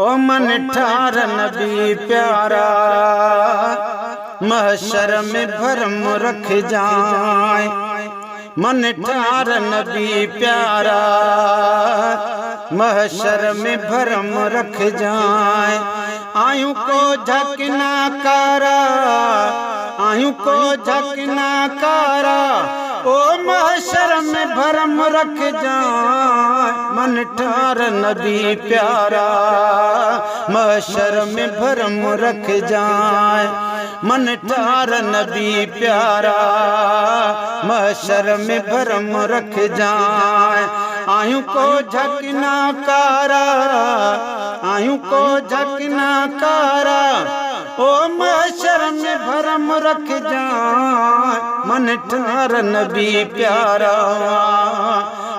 ओ मन ठार नबी प्यारा, महशर में भरम रख जाए। मन ठार नबी प्यारा, महशर में भरम रख जाए। आयु को झकना कारा, आयु को झकना कारा, ओ महशर में भरम रख जाए। मन ठार नबी प्यारा, महशर में भरम रख जाए। मन ठार नबी प्यारा, महशर में भरम रख जाए। आयु को झकना कारा, आयु को झकना कारा, ओ महशर में भरम रख जाए। मन ठार नबी प्यारा,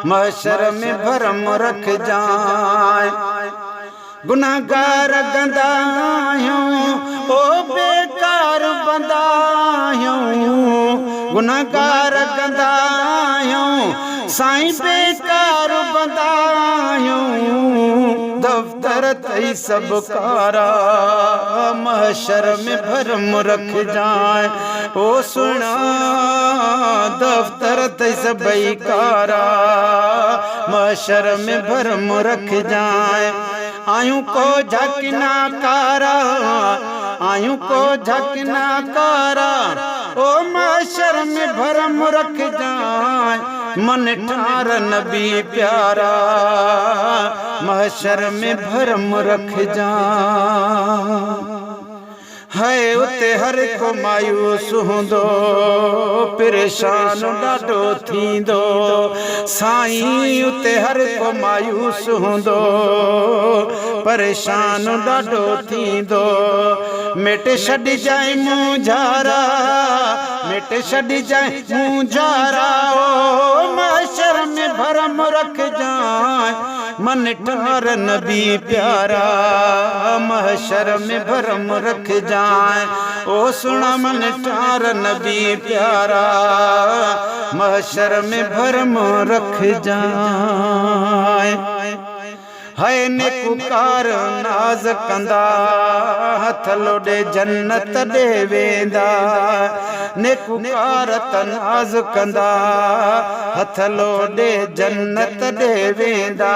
महशर में भरम रख जाए। गुनाहगार गंदायूं, ओ बेकार बंदायूं, गुनाहगार गंदायूं, साईं बेकार बंदायूं। दफ्तर तई सब कारा, महशर में भरम रख जाए। ओ सुना दफ्तर तई सब कारा, महशर में भरम रख जाए। आयु को झकना कारा, आयु को झकना कारा, ओ महशर में भरम रख जाए। मन ठार नबी प्यारा, महशर में भरम रख जाए। है उते हर को मायूस हूंदो, परेशान ॾाढो थींदो। साईं उते हर को मायूस हूंदो, परेशान ॾाढो थींदो। मिट छॾिजांइ मुंझारा, मिट छॾिजांइ मुंझारा, ओ महशर में भरम रख जाए। मन ठार नबी प्यारा, महशर में भरम रख जाए। ओ सुना मन ठार नबी प्यारा, महशर में भरम रख जाए। है नेकुकार नाज कंदा, हथ लोॾे जन्नत ॾे वेंदा। नेकुकार त नाज कंदा, हथ लोॾे जन्नत ॾे वेंदा।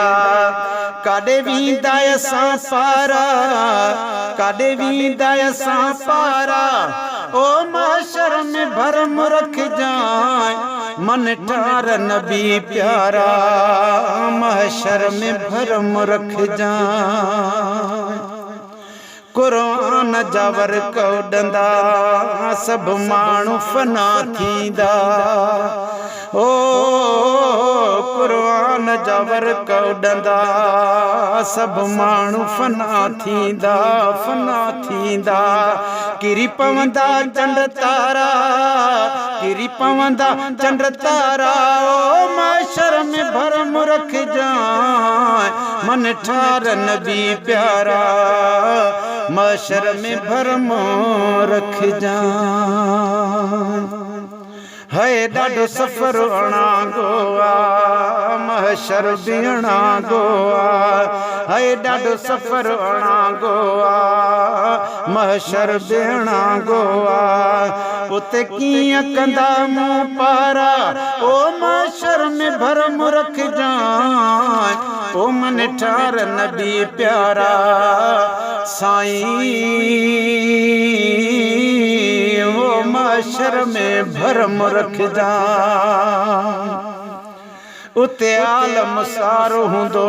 काॾे वेंदा असां पारा, काॾे वेंदा असां पारा, ओ महशर में भरम रख जाए। मन ठार नबी प्यारा, महशर में भरम रख जाए। कुरान जा वर्क उॾंदा, सभु माण्हू फना थींदा। ओ कुरान जा वर्क उॾंदा, सभु माण्हू फना थींदा, फना थींदा। किरी पवंदा चंड तारा, किरी पवंदा चंड तारा, ओ महशर में भरम रख जाए। मन ठार नबी प्यारा, महशर में भरम रख जाए। है ॾाढो सफ़र अणांगो आ, महशर बि अणांगो आ। है ॾाढो सफ़र अणांगो आ, महशर बि अणांगो आ। उते कीअं कंदा मूं पारा, ओ महशर में भरम रख जाए। ओ मन ठार नबी प्यारा, साईं ओ महशर में भरम रख जाए। उते आलम सारो हूंदो,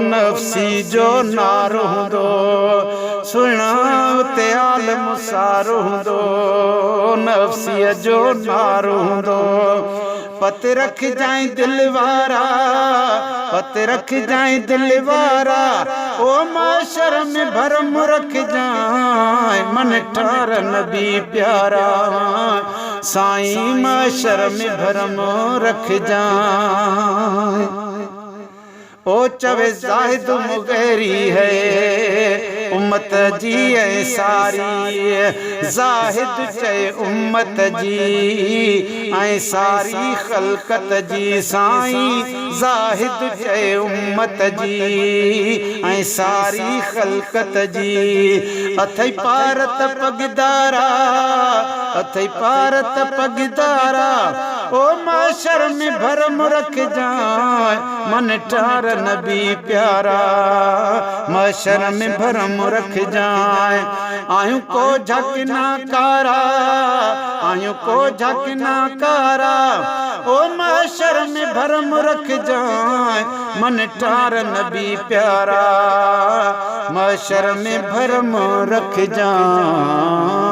नफ़्सी जो नारो हूंदो। सुना उते आलम सारो हूंदो, नफ़्सीअ जो नारो हूंदो। पत रख जाए दिल वारा, पत रख जाए दिल वारा, ओ महशर में भरम रख जाए। मन ठार नबी प्यारा, साईं महशर में भरम रख जाए। ओ चवे जाहिद मुगैरी है, उम्मत जी ऐ सारी ज़ाहिद चए उम्मत जी ऐं सारी ख़ल्क़त जी साईं ज़ाहिद चए उम्मत जी ऐं सारी ख़ल्क़त जी अथई पारत पगदारा अथई पारत पगदारा ओ माशर में भरम रख जाए मन टार नबी प्यारा माशर में भरम रख जाए आयु को झकना कारा आयु को झकना कारा ओ माशर में भरम रख जाए मन टार नबी प्यारा माशर में भरम रख जाए।